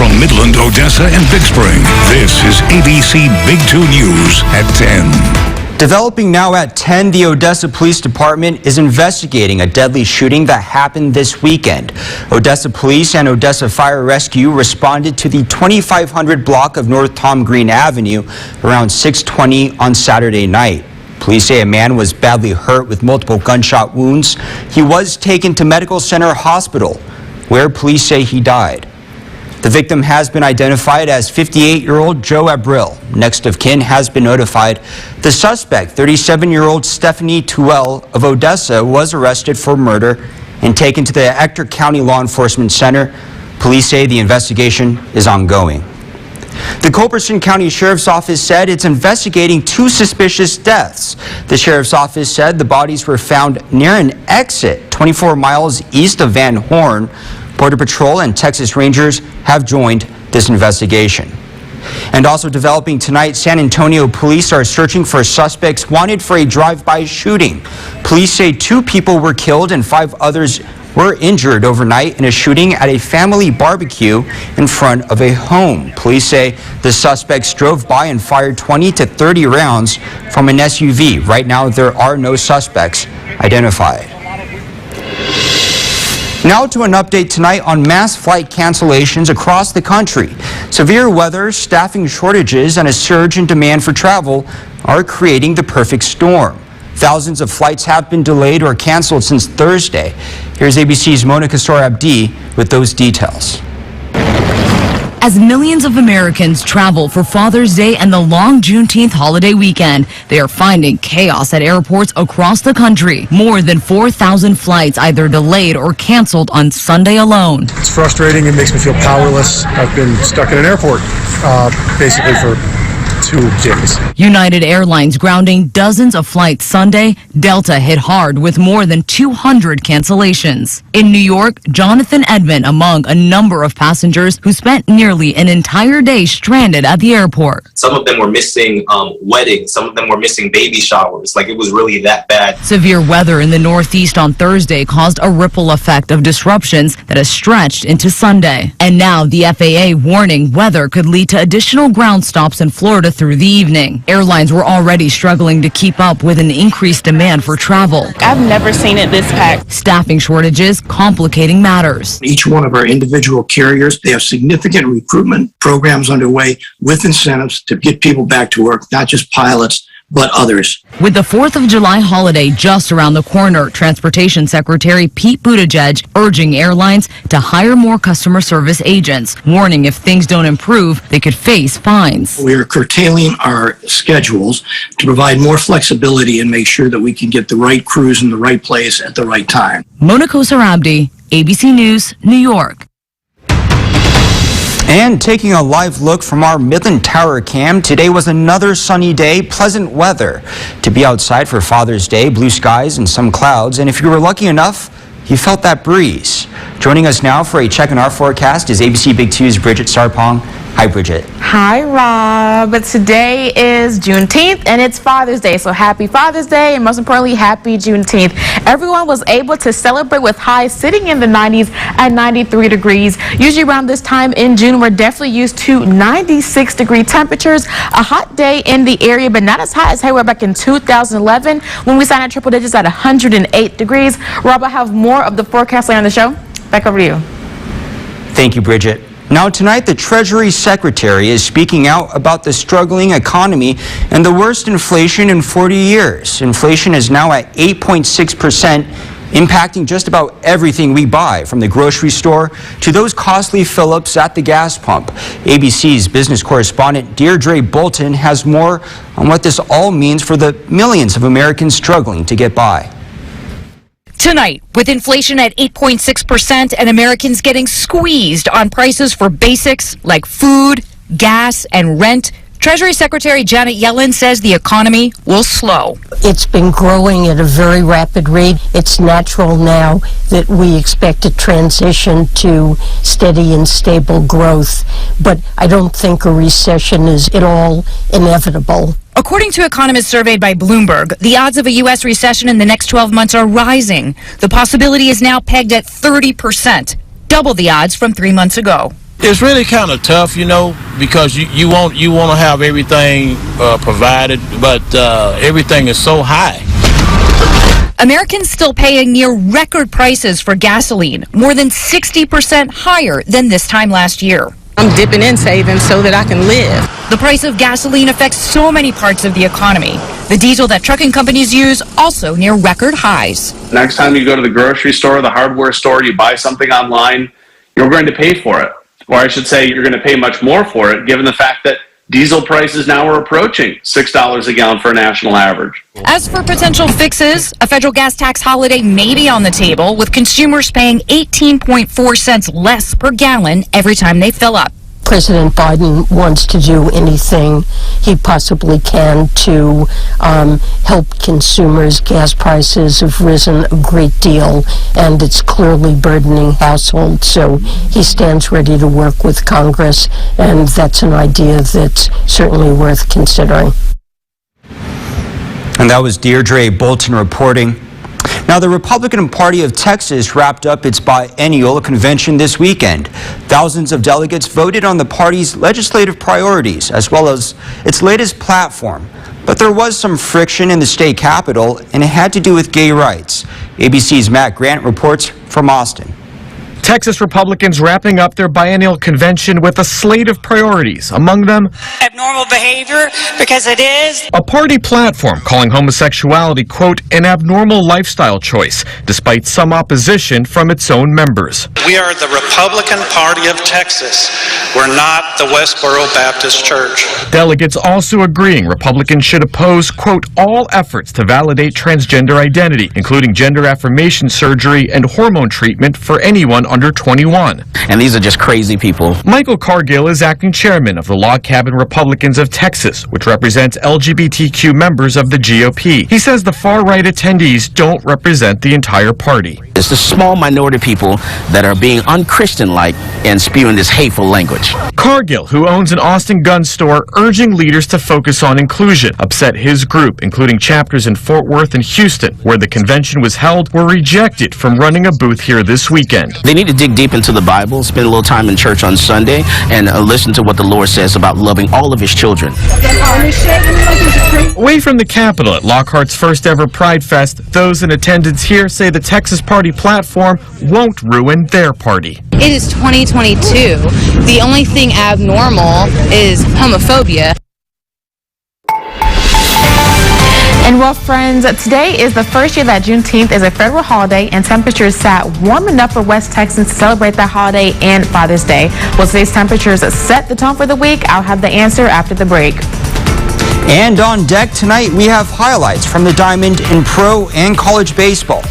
from Midland, Odessa, and Big Spring, this is ABC Big 2 News at 10. Developing now at 10, the Odessa Police Department is investigating a deadly shooting that happened this weekend. Odessa Police and Odessa Fire Rescue responded to the 2500 block of North Tom Green Avenue around 6:20 on Saturday night. Police say a man was badly hurt with multiple gunshot wounds. He was taken to Medical Center Hospital, where police say he died. The victim has been identified as 58-year-old Joe Abril. Next of kin has been notified. The suspect, 37-year-old Stephanie Tuel of Odessa, was arrested for murder and taken to the Ector County Law Enforcement Center. Police say the investigation is ongoing. The Culberson County Sheriff's Office said it's investigating 2 suspicious deaths. The Sheriff's Office said the bodies were found near an exit 24 miles east of Van Horn. Border Patrol and Texas Rangers have joined this investigation. And also developing tonight, San Antonio police are searching for suspects wanted for a drive-by shooting. Police say 2 people were killed and 5 others were injured overnight in a shooting at a family barbecue in front of a home. Police say the suspects drove by and fired 20 to 30 rounds from an SUV. Right now, there are no suspects identified. Now to an update tonight on mass flight cancellations across the country. Severe weather, staffing shortages, and a surge in demand for travel are creating the perfect storm. Thousands of flights have been delayed or canceled since Thursday. Here's ABC's Mona Kassour-Abdi with those details. As millions of Americans travel for Father's Day and the long Juneteenth holiday weekend, they are finding chaos at airports across the country. More than 4,000 flights either delayed or canceled on Sunday alone. It's frustrating. It makes me feel powerless. I've been stuck in an airport basically for 2 days. United Airlines grounding dozens of flights Sunday. Delta hit hard with more than 200 cancellations. In New York, Jonathan Edmond among a number of passengers who spent nearly an entire day stranded at the airport. Some of them were missing weddings. Some of them were missing baby showers. Like, it was really that bad. Severe weather in the Northeast on Thursday caused a ripple effect of disruptions that has stretched into Sunday. And now the FAA warning weather could lead to additional ground stops in Florida through the evening. Airlines were already struggling to keep up with an increased demand for travel. I've never seen it this packed. Staffing shortages complicating matters. Each one of our individual carriers, they have significant recruitment programs underway with incentives to get people back to work, not just pilots, but others. With the 4th of July holiday just around the corner, Transportation Secretary Pete Buttigieg urging airlines to hire more customer service agents, warning if things don't improve, they could face fines. We are curtailing our schedules to provide more flexibility and make sure that we can get the right crews in the right place at the right time. Mona Kassour-Abdi, ABC News, New York. And taking a live look from our Midland Tower cam, today was another sunny day, pleasant weather to be outside for Father's Day, blue skies and some clouds. And if you were lucky enough, you felt that breeze. Joining us now for a check on our forecast is ABC Big 2's Bridget Sarpong. Hi, Bridget. Hi, Rob. Today is Juneteenth and it's Father's Day. So happy Father's Day and most importantly, happy Juneteenth. Everyone was able to celebrate with highs sitting in the 90s at 93 degrees. Usually around this time in June, we're definitely used to 96-degree temperatures. A hot day in the area, but not as hot as we were back in 2011 when we signed at triple digits at 108 degrees. Rob, I have more of the forecast later on the show. Back over to you. Thank you, Bridget. Now tonight, the Treasury Secretary is speaking out about the struggling economy and the worst inflation in 40 years. Inflation is now at 8.6%, impacting just about everything we buy, from the grocery store to those costly fill-ups at the gas pump. ABC's business correspondent Deirdre Bolton has more on what this all means for the millions of Americans struggling to get by. Tonight, with inflation at 8.6% and Americans getting squeezed on prices for basics like food, gas, and rent, Treasury Secretary Janet Yellen says the economy will slow. It's been growing at a very rapid rate. It's natural now that we expect a transition to steady and stable growth, but I don't think a recession is at all inevitable. According to economists surveyed by Bloomberg, the odds of a U.S. recession in the next 12 months are rising. The possibility is now pegged at 30%, double the odds from 3 months ago. It's really kind of tough, because you want to have everything provided, but everything is so high. Americans still paying near record prices for gasoline, more than 60% higher than this time last year. I'm dipping in savings so that I can live. The price of gasoline affects so many parts of the economy. The diesel that trucking companies use also near record highs. Next time you go to the grocery store, the hardware store, you buy something online, you're going to pay for it. Or I should say you're going to pay much more for it, given the fact that diesel prices now are approaching $6 a gallon for a national average. As for potential fixes, a federal gas tax holiday may be on the table, with consumers paying 18.4 cents less per gallon every time they fill up. President Biden wants to do anything he possibly can to help consumers. Gas prices have risen a great deal, and it's clearly burdening households. So he stands ready to work with Congress, and that's an idea that's certainly worth considering. And that was Deirdre Bolton reporting. Now, the Republican Party of Texas wrapped up its biennial convention this weekend. Thousands of delegates voted on the party's legislative priorities, as well as its latest platform. But there was some friction in the state capitol, and it had to do with gay rights. ABC's Matt Grant reports from Austin. Texas Republicans wrapping up their biennial convention with a slate of priorities, among them abnormal behavior, because it is. A party platform calling homosexuality, quote, an abnormal lifestyle choice, despite some opposition from its own members. We are the Republican Party of Texas. We're not the Westboro Baptist Church. Delegates also agreeing Republicans should oppose, quote, all efforts to validate transgender identity, including gender affirmation surgery and hormone treatment for anyone under 21. And these are just crazy people. Michael Cargill is acting chairman of the Log Cabin Republicans of Texas, which represents LGBTQ members of the GOP. He says the far-right attendees don't represent the entire party. It's the small minority people that are being unchristian-like and spewing this hateful language. Cargill, who owns an Austin gun store, urging leaders to focus on inclusion, upset his group, including chapters in Fort Worth and Houston, where the convention was held, were rejected from running a booth here this weekend. They need to dig deep into the Bible, spend a little time in church on Sunday, and listen to what the Lord says about loving all of his children. Away from the Capitol at Lockhart's first ever Pride Fest, those in attendance here say the Texas Party platform won't ruin their party. It is 2022. The only thing abnormal is homophobia. And well, friends, today is the first year that Juneteenth is a federal holiday, and temperatures sat warm enough for West Texans to celebrate that holiday and Father's Day. Will today's temperatures set the tone for the week? I'll have the answer after the break. And on deck tonight, we have highlights from the Diamond in pro and college baseball.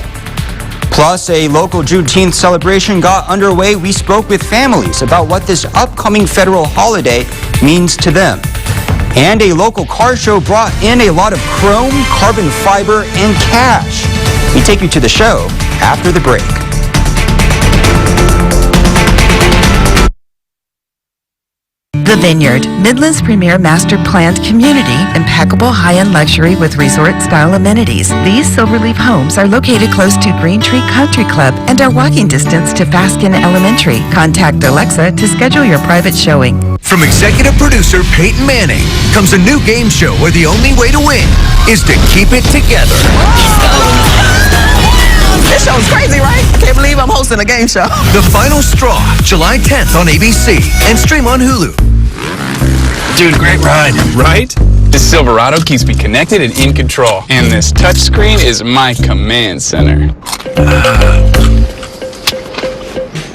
Plus, a local Juneteenth celebration got underway. We spoke with families about what this upcoming federal holiday means to them. And a local car show brought in a lot of chrome, carbon fiber, and cash. We take you to the show after the break. The Vineyard, Midland's premier master-planned community, impeccable high-end luxury with resort-style amenities. These Silverleaf homes are located close to Green Tree Country Club and are walking distance to Faskin Elementary. Contact Alexa to schedule your private showing. From executive producer Peyton Manning comes a new game show where the only way to win is to keep it together. This show's crazy, right? I can't believe I'm hosting a game show. The Final Straw, July 10th on ABC and stream on Hulu. Dude, great ride, right? This Silverado keeps me connected and in control. And this touchscreen is my command center.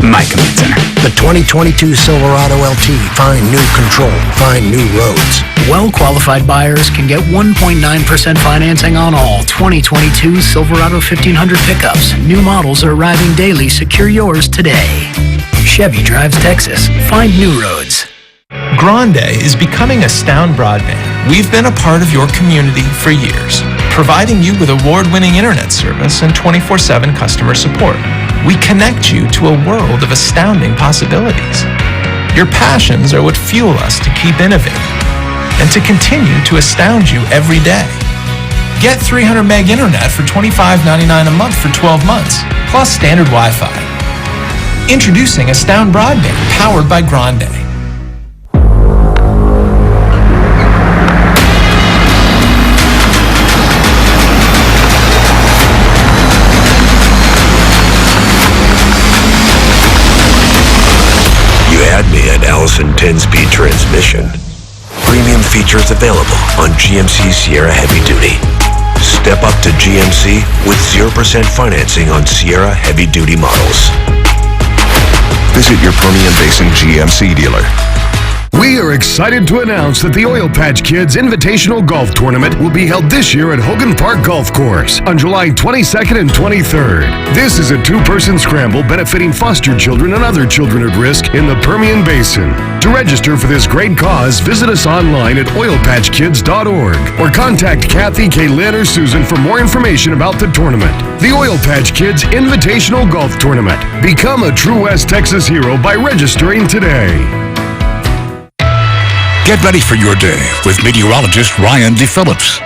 My command center. The 2022 Silverado LT. Find new control. Find new roads. Well-qualified buyers can get 1.9% financing on all 2022 Silverado 1500 pickups. New models are arriving daily. Secure yours today. Chevy drives Texas. Find new roads. Grande is becoming Astound Broadband. We've been a part of your community for years, providing you with award-winning internet service and 24/7 customer support. We connect you to a world of astounding possibilities. Your passions are what fuel us to keep innovating and to continue to astound you every day. Get 300 meg internet for $25.99 a month for 12 months, plus standard Wi-Fi. Introducing Astound Broadband, powered by Grande. You had me at Allison 10-speed transmission. Premium features available on GMC Sierra Heavy Duty. Step up to GMC with 0% financing on Sierra Heavy Duty models. Visit your Permian Basin GMC dealer. We are excited to announce that the Oil Patch Kids Invitational Golf Tournament will be held this year at Hogan Park Golf Course on July 22nd and 23rd. This is a two-person scramble benefiting foster children and other children at risk in the Permian Basin. To register for this great cause, visit us online at oilpatchkids.org or contact Kathy, Kaylin, or Susan for more information about the tournament. The Oil Patch Kids Invitational Golf Tournament. Become a true West Texas hero by registering today. Get ready for your day with meteorologist Ryan DePhillips.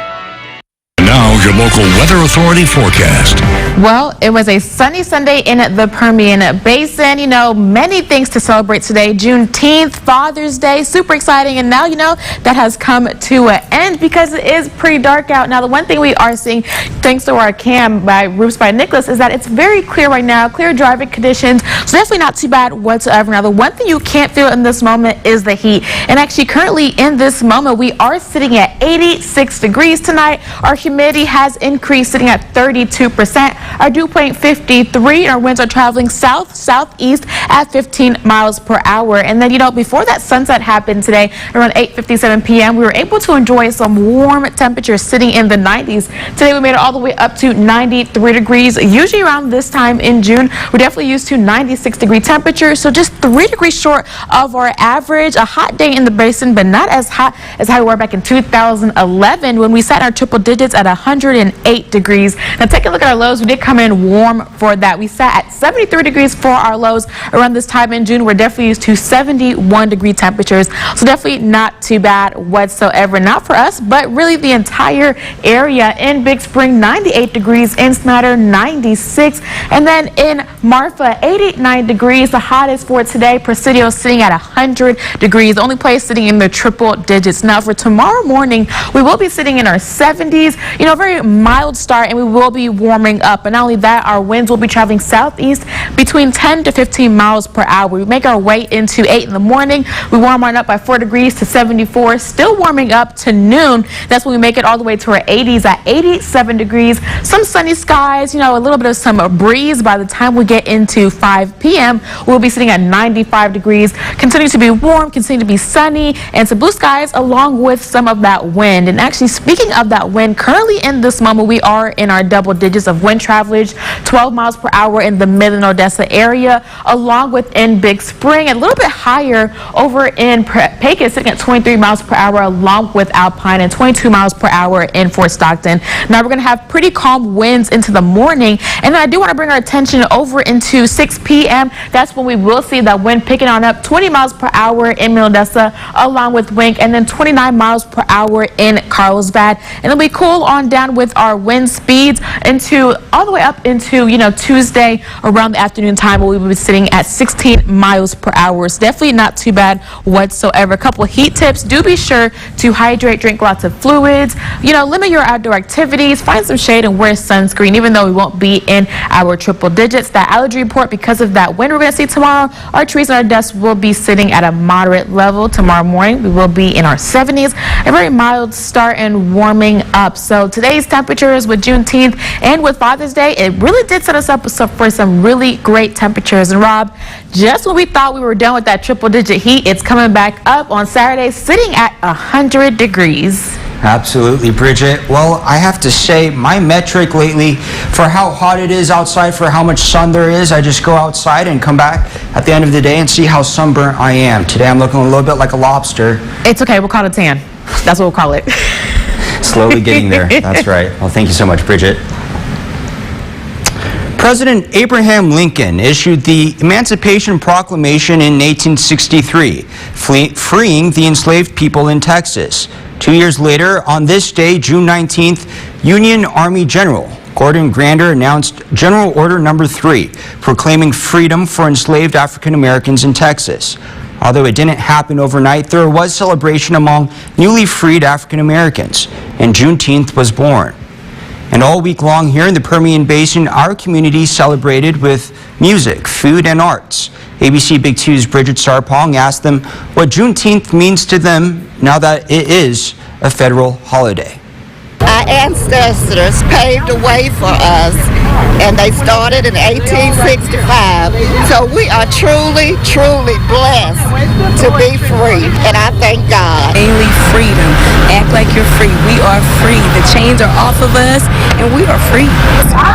Now, your local weather authority forecast. Well, it was a sunny Sunday in the Permian Basin. You know, many things to celebrate today. Juneteenth, Father's Day, super exciting. And now, you know, that has come to an end because it is pretty dark out. Now, the one thing we are seeing, thanks to our cam by Roofs by Nicholas, is that it's very clear right now, clear driving conditions. So definitely not too bad whatsoever. Now, the one thing you can't feel in this moment is the heat. And actually, currently in this moment, we are sitting at 86 degrees tonight. Our humidity has increased, sitting at 32%. Our dew point 53. Our winds are traveling south-southeast at 15 miles per hour. And then, you know, before that sunset happened today, around 8:57 p.m., we were able to enjoy some warm temperatures sitting in the 90s. Today, we made it all the way up to 93 degrees. Usually around this time in June, we're definitely used to 96-degree temperatures. So just 3 degrees short of our average. A hot day in the basin, but not as hot as how we were back in 2011 when we sat in our triple digits at 108 degrees. Now take a look at our lows. We did come in warm for that. We sat at 73 degrees for our lows around this time in June. We're definitely used to 71-degree temperatures. So definitely not too bad whatsoever. Not for us, but really the entire area. In Big Spring, 98 degrees. In Snyder, 96. And then in Marfa, 89 degrees. The hottest for today. Presidio sitting at 100 degrees. The only place sitting in the triple digits. Now for tomorrow morning, we will be sitting in our 70s. You know, very mild start, and we will be warming up. And not only that, our winds will be traveling southeast between 10 to 15 miles per hour. We make our way into 8 in the morning. We warm on up by 4 degrees to 74. Still warming up to noon. That's when we make it all the way to our 80s at 87 degrees. Some sunny skies, you know, a little bit of some breeze. By the time we get into 5 p.m., we'll be sitting at 95 degrees. Continue to be warm, continue to be sunny, and some blue skies along with some of that wind. And actually, speaking of that wind, currently in this moment, we are in our double digits of wind travelage, 12 miles per hour in the Midland, Odessa area, along with in Big Spring, a little bit higher over in Pecos, sitting at 23 miles per hour, along with Alpine, and 22 miles per hour in Fort Stockton. Now we're going to have pretty calm winds into the morning, and then I do want to bring our attention over into 6 p.m. That's when we will see that wind picking on up, 20 miles per hour in Odessa, along with Wink, and then 29 miles per hour in Carlsbad. And it'll be cool on down with our wind speeds into all the way up into, you know, Tuesday around the afternoon time, where we will be sitting at 16 miles per hour. It's definitely not too bad whatsoever. A couple of heat tips. Do be sure to hydrate, drink lots of fluids, you know, limit your outdoor activities, find some shade and wear sunscreen, even though we won't be in our triple digits. That allergy report, because of that wind we're going to see tomorrow, our trees on our desks will be sitting at a moderate level. Tomorrow morning, we will be in our 70s. A very mild start and warming up. So today's temperatures with Juneteenth and with Father's Day, it really did set us up for some really great temperatures. And Rob, just when we thought we were done with that triple digit heat, it's coming back up on Saturday, sitting at 100 degrees. Absolutely, Bridget. Well, I have to say, my metric lately for how hot it is outside, for how much sun there is, I just go outside and come back at the end of the day and see how sunburnt I am. Today I'm looking a little bit like a lobster. It's okay, we'll call it tan. That's what we'll call it. Slowly getting there. That's right. Well, thank you so much, Bridget. President Abraham Lincoln issued the Emancipation Proclamation in 1863, freeing the enslaved people in Texas. 2 years later, on this day, June 19th, Union Army General Gordon Grander announced General Order Number 3, proclaiming freedom for enslaved African Americans in Texas. Although it didn't happen overnight, there was celebration among newly freed African Americans, and Juneteenth was born. And all week long here in the Permian Basin, our community celebrated with music, food, and arts. ABC Big 2's Bridget Sarpong asked them what Juneteenth means to them now that it is a federal holiday. Our ancestors paved the way for us, and they started in 1865. So we are truly, truly blessed to be free, and I thank God. Mainly freedom. Act like you're free. We are free. The chains are off of us, and we are free.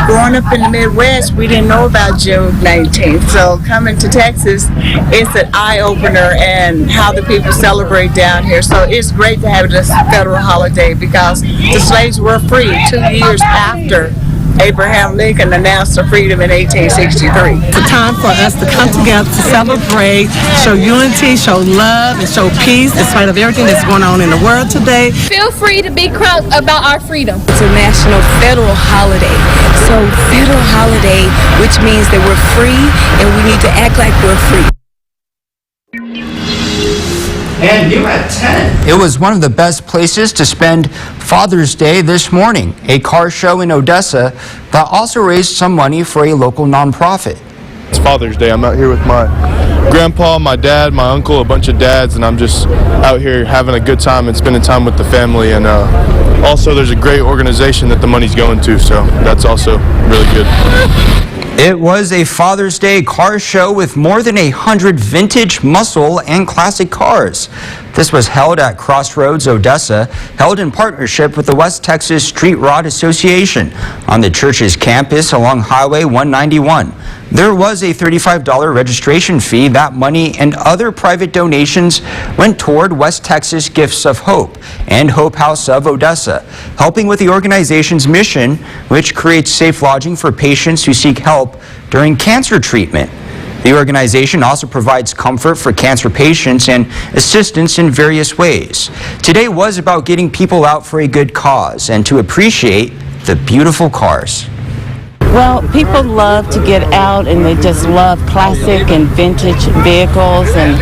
Growing up in the Midwest, we didn't know about June 19th. So coming to Texas, it's an eye-opener and how the people celebrate down here. So it's great to have this federal holiday because the slaves were free 2 years after Abraham Lincoln announced their freedom in 1863. It's a time for us to come together to celebrate, show unity, show love, and show peace in spite of everything that's going on in the world today. Feel free to be crunk about our freedom. It's a national federal holiday. So federal holiday, which means that we're free and we need to act like we're free. And you at 10. It was one of the best places to spend Father's Day this morning, a car show in Odessa that also raised some money for a local nonprofit. It's Father's Day. I'm out here with my grandpa, my dad, my uncle, a bunch of dads, and I'm just out here having a good time and spending time with the family. And also there's a great organization that the money's going to, so that's also really good. It was a Father's Day car show with more than 100 vintage, muscle, and classic cars. This was held at Crossroads, Odessa, held in partnership with the West Texas Street Rod Association on the church's campus along Highway 191. There was a $35 registration fee. That money and other private donations went toward West Texas Gifts of Hope and Hope House of Odessa, helping with the organization's mission, which creates safe lodging for patients who seek help during cancer treatment. The organization also provides comfort for cancer patients and assistance in various ways. Today was about getting people out for a good cause and to appreciate the beautiful cars. Well, people love to get out and they just love classic and vintage vehicles, and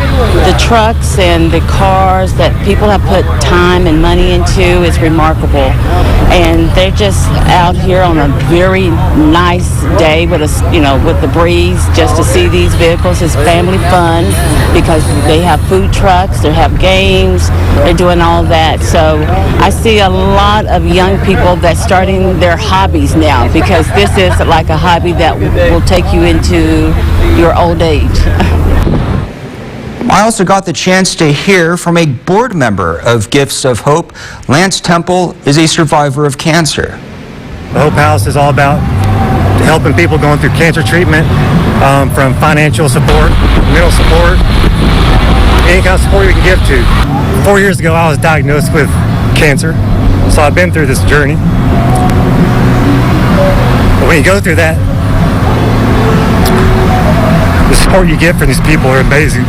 the trucks and the cars that people have put time and money into is remarkable. And they're just out here on a very nice day with with the breeze just to see these vehicles. It's family fun because they have food trucks, they have games, they're doing all that. So I see a lot of young people that's starting their hobbies now because this is like a hobby that will take you into your old age. I also got the chance to hear from a board member of Gifts of Hope. Lance Temple is a survivor of cancer. The Hope House is all about helping people going through cancer treatment, from financial support, mental support, any kind of support you can give to. 4 years ago, I was diagnosed with cancer, so I've been through this journey. But when you go through that, the support you get from these people are amazing.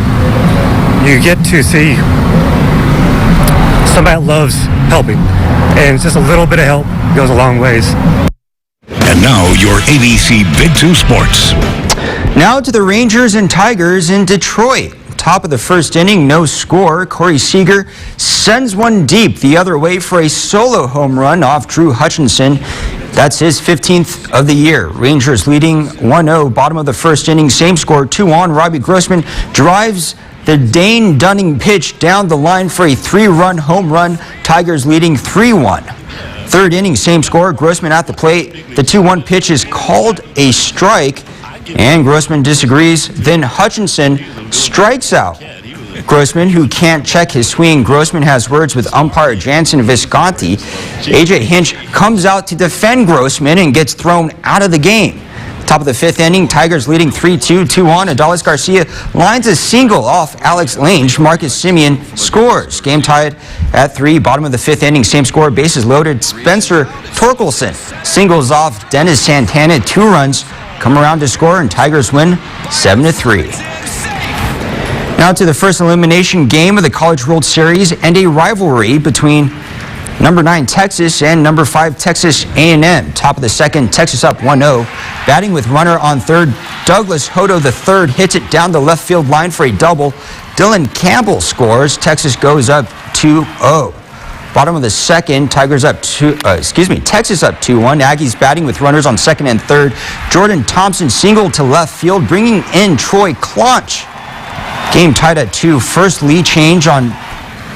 You get to see somebody that loves helping, and just a little bit of help goes a long ways. And now your ABC Big 2 Sports. Now to the Rangers and Tigers in Detroit. Top of the first inning, no score. Corey Seager sends one deep the other way for a solo home run off Drew Hutchinson. That's his 15th of the year. Rangers leading 1-0, bottom of the first inning, same score, 2-on. Robbie Grossman drives the Dane Dunning pitch down the line for a 3-run home run. Tigers leading 3-1. Third inning, same score, Grossman at the plate. The 2-1 pitch is called a strike, and Grossman disagrees. Then Hutchinson strikes out Grossman, who can't check his swing. Grossman has words with umpire Jansen Visconti. A.J. Hinch comes out to defend Grossman and gets thrown out of the game. Top of the fifth inning, Tigers leading 3-2, 2-on. Adalis Garcia lines a single off Alex Lange. Marcus Simeon scores. Game tied at 3. Bottom of the fifth inning, same score, bases loaded. Spencer Torkelson singles off Dennis Santana. 2 runs come around to score, and Tigers win 7-3. Now to the first elimination game of the College World Series and a rivalry between Number 9, Texas, and number 5, Texas A&M. Top of the second, Texas up 1-0. Batting with runner on third, Douglas Hodo III hits it down the left field line for a double. Dylan Campbell scores. Texas goes up 2-0. Bottom of the second, Texas up 2-1. Aggies batting with runners on second and third. Jordan Thompson singled to left field, bringing in Troy Claunch. Game tied at 2. First lead change on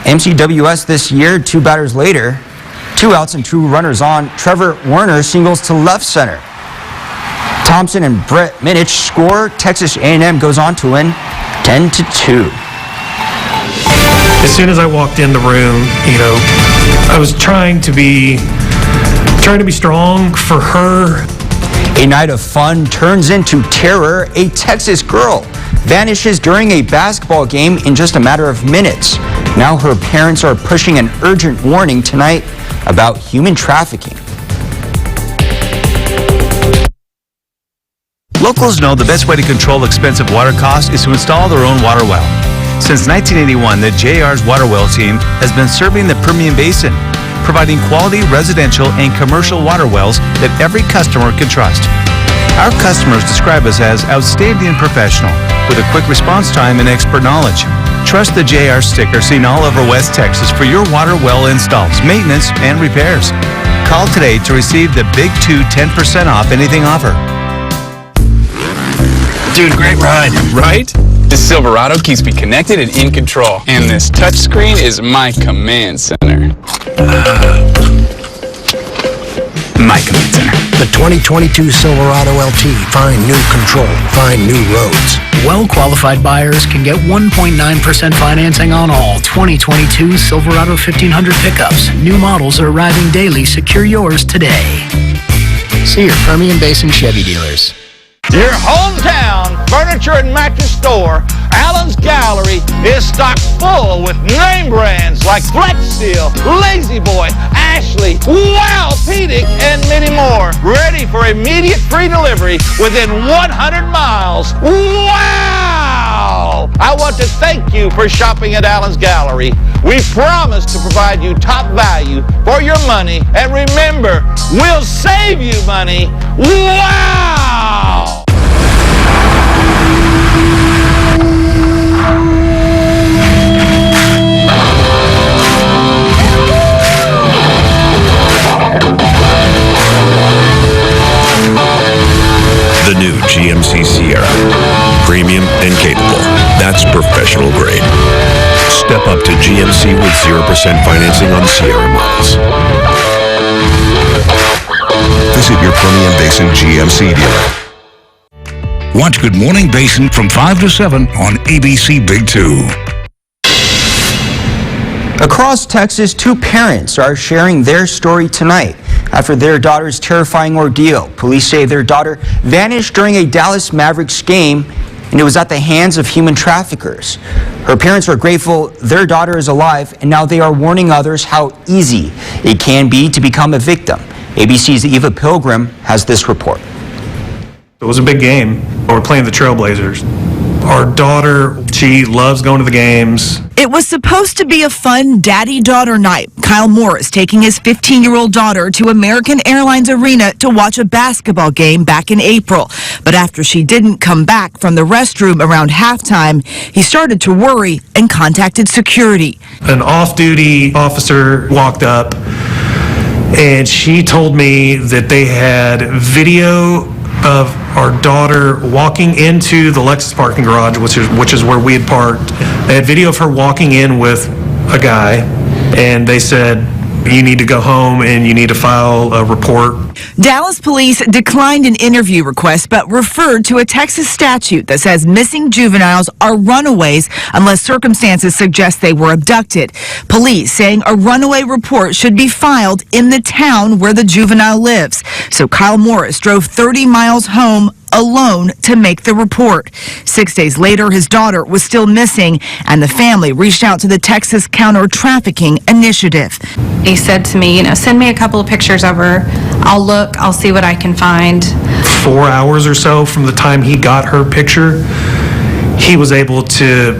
MCWS this year. 2 batters later, 2 outs and 2 runners on. Trevor Werner singles to left center. Thompson and Brett Minich score. Texas A&M goes on to win 10-2. As soon as I walked in the room, I was trying to be strong for her. A night of fun turns into terror. A Texas girl vanishes during a basketball game in just a matter of minutes. Now her parents are pushing an urgent warning tonight about human trafficking. Locals know the best way to control expensive water costs is to install their own water well. Since 1981, the JR's Water Well team has been serving the Permian Basin, providing quality residential and commercial water wells that every customer can trust. Our customers describe us as outstanding and professional, with a quick response time and expert knowledge. Trust the JR sticker seen all over West Texas for your water well installs, maintenance, and repairs. Call today to receive the Big 2 10% off anything offer. Dude, great ride, right? This Silverado keeps me connected and in control. And this touchscreen is my command center. My command center. The 2022 Silverado LT. Find new control. Find new roads. Well-qualified buyers can get 1.9% financing on all 2022 Silverado 1500 pickups. New models are arriving daily. Secure yours today. See your Permian Basin Chevy dealers. Your hometown furniture and mattress store, Allen's Gallery, is stocked full with name brands like Flex Seal, Lazy Boy, Ashley, Wow-Pedic, and many more. Ready for immediate free delivery within 100 miles. Wow! I want to thank you for shopping at Allen's Gallery. We promise to provide you top value for your money. And remember, we'll save you money. Wow! The new GMC Sierra. Premium and capable. That's professional grade. Step up to GMC with 0% financing on Sierra models. Visit your Permian Basin GMC dealer. Watch Good Morning Basin from 5 to 7 on ABC Big 2. Across Texas, 2 parents are sharing their story tonight after their daughter's terrifying ordeal. Police say their daughter vanished during a Dallas Mavericks game, and it was at the hands of human traffickers. Her parents are grateful their daughter is alive, and now they are warning others how easy it can be to become a victim. ABC's Eva Pilgrim has this report. It was a big game. We're playing the Trailblazers. Our daughter, she loves going to the games. It was supposed to be a fun daddy-daughter night. Kyle Morris taking his 15-year-old daughter to American Airlines Arena to watch a basketball game back in April. But after she didn't come back from the restroom around halftime, he started to worry and contacted security. An off-duty officer walked up, and she told me that they had video of our daughter walking into the Lexus parking garage, which is where we had parked. They had video of her walking in with a guy, and they said, you need to go home and you need to file a report. Dallas police declined an interview request but referred to a Texas statute that says missing juveniles are runaways unless circumstances suggest they were abducted. Police saying a runaway report should be filed in the town where the juvenile lives. So Kyle Morris drove 30 miles home alone to make the report. 6 days later, his daughter was still missing, and the family reached out to the Texas Counter-Trafficking Initiative. He said to me, send me a couple of pictures of her. I'll look, I'll see what I can find. 4 hours or so from the time he got her picture, he was able to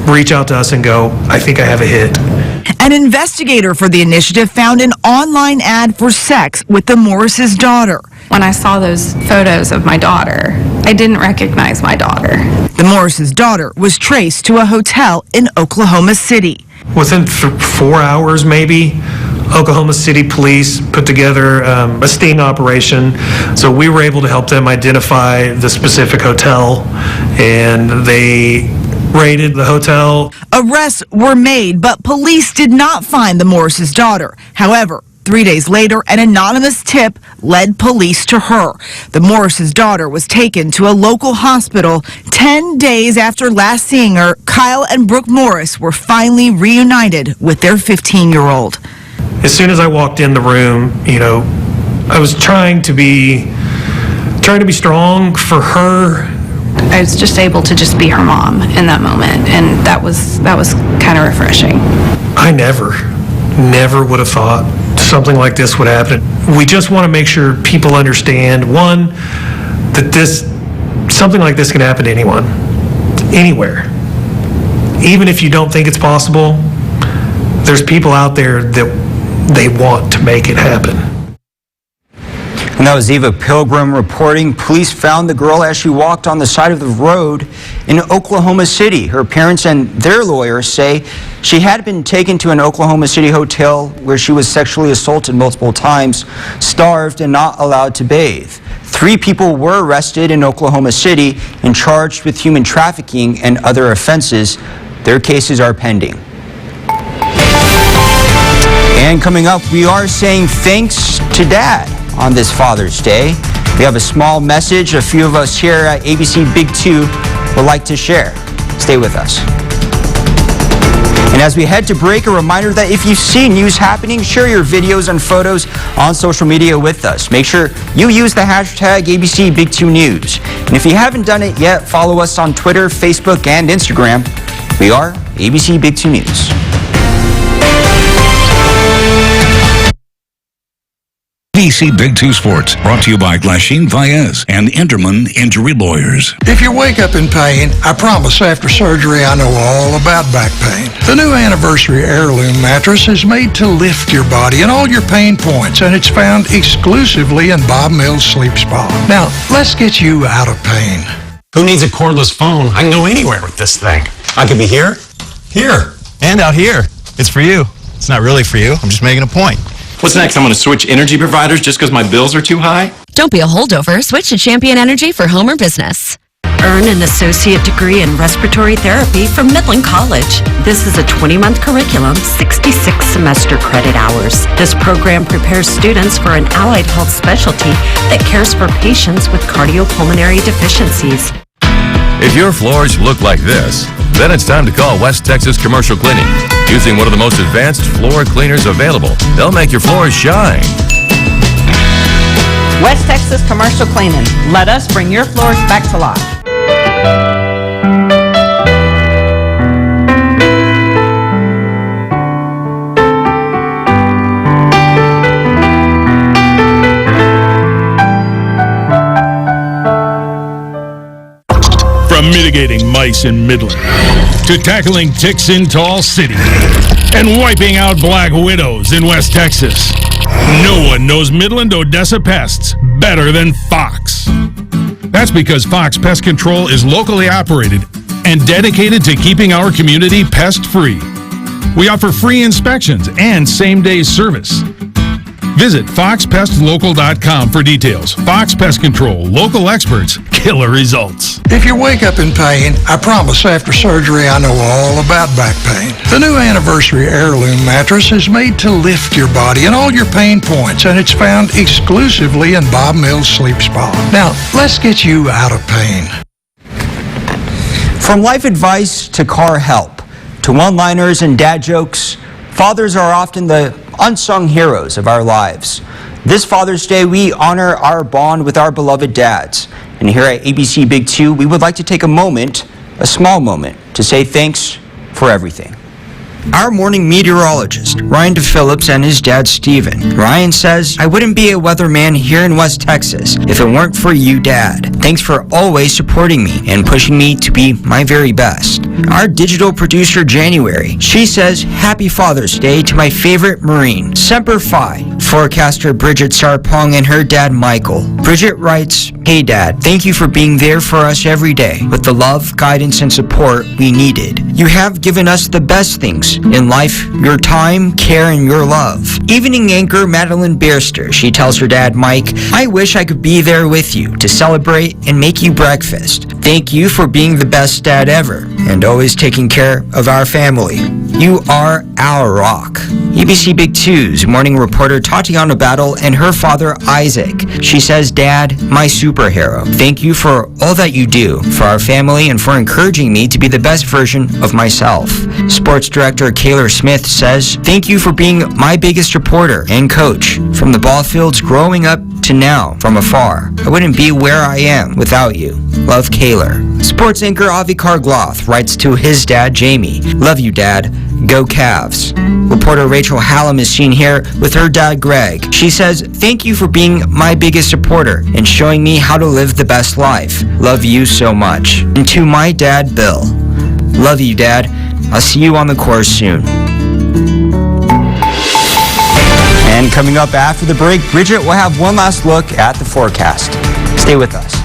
reach out to us and go, I think I have a hit. An investigator for the initiative found an online ad for sex with the Morris' daughter. When I saw those photos of my daughter, I didn't recognize my daughter. The Morris' daughter was traced to a hotel in Oklahoma City. Within 4 hours, maybe, Oklahoma City police put together a sting operation. So we were able to help them identify the specific hotel, and they raided the hotel. Arrests were made, but police did not find the Morris' daughter. However, 3 days later, an anonymous tip led police to her. The Morris' daughter was taken to a local hospital. 10 days after last seeing her, Kyle and Brooke Morris were finally reunited with their 15-year-old. As soon as I walked in the room, I was trying to be strong for her. I was just able to just be her mom in that moment, and that was kind of refreshing. I never would have thought something like this would happen. We just want to make sure people understand, one, that something like this can happen to anyone, anywhere. Even if you don't think it's possible, there's people out there that they want to make it happen. And that was Eva Pilgrim reporting. Police found the girl as she walked on the side of the road in Oklahoma City. Her parents and their lawyers say she had been taken to an Oklahoma City hotel where she was sexually assaulted multiple times, starved, and not allowed to bathe. 3 people were arrested in Oklahoma City and charged with human trafficking and other offenses. Their cases are pending. And coming up, we are saying thanks to Dad on this Father's Day. We have a small message a few of us here at ABC Big 2 would like to share. Stay with us. And as we head to break, a reminder that if you see news happening, share your videos and photos on social media with us. Make sure you use the hashtag ABC Big 2 News. And if you haven't done it yet, follow us on Twitter, Facebook, and Instagram. We are ABC Big 2 News. ABC Big 2 Sports, brought to you by Glasheen Vaez and Enderman Injury Lawyers. If you wake up in pain, I promise after surgery I know all about back pain. The new Anniversary Heirloom mattress is made to lift your body and all your pain points, and it's found exclusively in Bob Mills Sleep Spa. Now, let's get you out of pain. Who needs a cordless phone? I can go anywhere with this thing. I could be here, and out here. It's for you. It's not really for you. I'm just making a point. What's next? I'm going to switch energy providers just because my bills are too high? Don't be a holdover. Switch to Champion Energy for home or business. Earn an associate degree in respiratory therapy from Midland College. This is a 20-month curriculum, 66 semester credit hours. This program prepares students for an allied health specialty that cares for patients with cardiopulmonary deficiencies. If your floors look like this, then it's time to call West Texas Commercial Cleaning. Using one of the most advanced floor cleaners available, they'll make your floors shine. West Texas Commercial Cleaning. Let us bring your floors back to life. From mitigating mice in Midland to tackling ticks in Tall City and wiping out black widows in West Texas, no one knows Midland Odessa pests better than Fox. That's because Fox Pest Control is locally operated and dedicated to keeping our community pest-free. We offer free inspections and same-day service. Visit foxpestlocal.com for details. Fox Pest Control, local experts, killer results. If you wake up in pain, I promise after surgery I know all about back pain. The new Anniversary Heirloom mattress is made to lift your body and all your pain points, and it's found exclusively in Bob Mills Sleep Spa. Now, let's get you out of pain. From life advice to car help, to one-liners and dad jokes, fathers are often the unsung heroes of our lives. This Father's Day, we honor our bond with our beloved dads. And here at ABC Big 2, we would like to take a moment, a small moment, to say thanks for everything. Our morning meteorologist, Ryan DePhillips, and his dad, Steven. Ryan says, I wouldn't be a weatherman here in West Texas if it weren't for you, Dad. Thanks for always supporting me and pushing me to be my very best. Our digital producer, January, she says, Happy Father's Day to my favorite Marine, Semper Fi. Forecaster Bridget Sarpong and her dad, Michael. Bridget writes, Hey Dad, thank you for being there for us every day with the love, guidance, and support we needed. You have given us the best things in life, your time, care, and your love. Evening anchor Madeline Beerster, she tells her dad, Mike, I wish I could be there with you to celebrate and make you breakfast. Thank you for being the best dad ever and always taking care of our family. You are our rock. ABC Big 2's morning reporter Tatiana Battle and her father Isaac. She says, Dad, my superhero, thank you for all that you do for our family and for encouraging me to be the best version of myself. Sports director Kaylor Smith says, thank you for being my biggest supporter and coach from the ball fields growing up to now from afar. I wouldn't be where I am without you. Love, Kaylor. Sports anchor Avi Kargloth writes to his dad, Jamie, love you, Dad. Go Cavs. Reporter Rachel Hallam is seen here with her dad, Greg. She says, thank you for being my biggest supporter and showing me how to live the best life. Love you so much. And to my dad, Bill. Love you, Dad. I'll see you on the course soon. And coming up after the break, Bridget will have one last look at the forecast. Stay with us.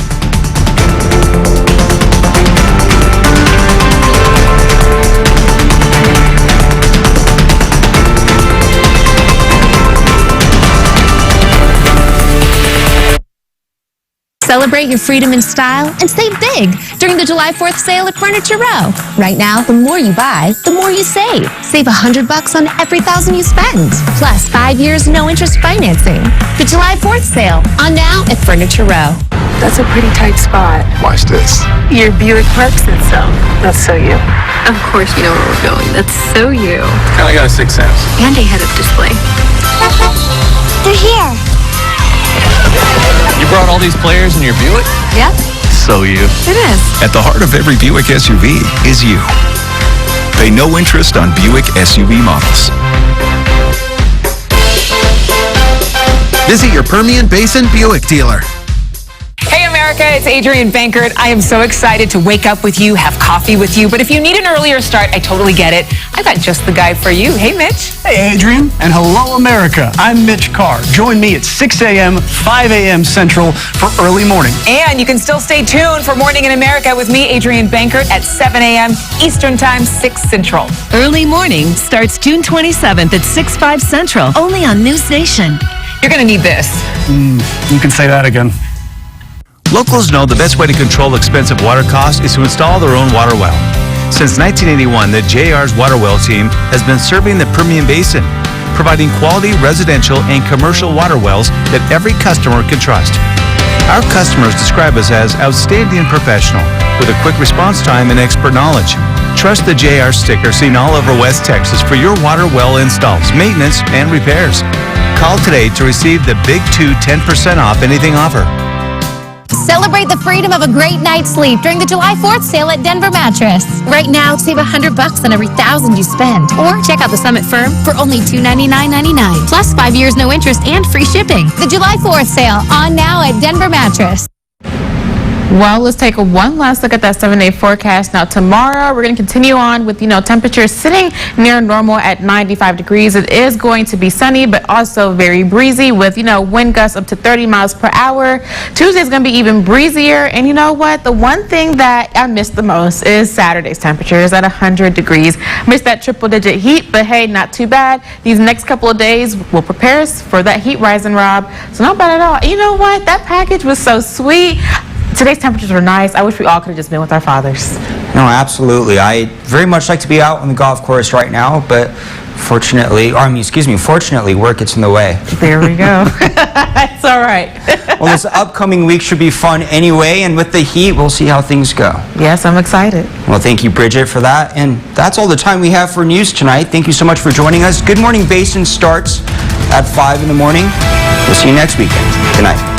Celebrate your freedom and style and save big during the July 4th sale at Furniture Row. Right now, the more you buy, the more you save. Save $100 on every $1,000 you spend. Plus 5 years no interest financing. The July 4th sale on now at Furniture Row. That's a pretty tight spot. Watch this. Your Buick Park said so. That's so you. Of course you know where we're going. That's so you. Kinda got a sixth sense. And a head-up display. They're here. You brought all these players in your Buick? Yep. So you. It is. At the heart of every Buick SUV is you. Pay no interest on Buick SUV models. Visit your Permian Basin Buick dealer. Hey America, it's Adrienne Bankert. I am so excited to wake up with you, have coffee with you, but if you need an earlier start, I totally get it. I've got just the guy for you. Hey Mitch. Hey Adrienne, and hello America. I'm Mitch Carr. Join me at 6 a.m., 5 a.m. Central for early morning. And you can still stay tuned for Morning in America with me, Adrienne Bankert, at 7 a.m. Eastern Time, 6 Central. Early morning starts June 27th at 6/5 Central, only on News Nation. You're going to need this. You can say that again. Locals know the best way to control expensive water costs is to install their own water well. Since 1981, the JR's water well team has been serving the Permian Basin, providing quality residential and commercial water wells that every customer can trust. Our customers describe us as outstanding and professional, with a quick response time and expert knowledge. Trust the JR sticker seen all over West Texas for your water well installs, maintenance, and repairs. Call today to receive the Big 2 10% off anything offer. Celebrate the freedom of a great night's sleep during the July 4th sale at Denver Mattress. Right now, save $100 on every $1,000 you spend. Or check out the Summit Firm for only $299.99. Plus 5 years no interest and free shipping. The July 4th sale on now at Denver Mattress. Well, let's take one last look at that 7-day forecast. Now, tomorrow, we're going to continue on with, temperatures sitting near normal at 95 degrees. It is going to be sunny, but also very breezy with, wind gusts up to 30 miles per hour. Tuesday is going to be even breezier. And you know what? The one thing that I miss the most is Saturday's temperatures at 100 degrees. Miss that triple-digit heat, but hey, not too bad. These next couple of days will prepare us for that heat rising, Rob. So not bad at all. You know what? That package was so sweet. Today's temperatures were nice. I wish we all could have just been with our fathers. No, absolutely. I very much like to be out on the golf course right now, but fortunately, work gets in the way. There we go. It's all right. Well, this upcoming week should be fun anyway, and with the heat, we'll see how things go. Yes, I'm excited. Well, thank you, Bridget, for that. And that's all the time we have for news tonight. Thank you so much for joining us. Good Morning Basin starts at 5 in the morning. We'll see you next weekend. Good night.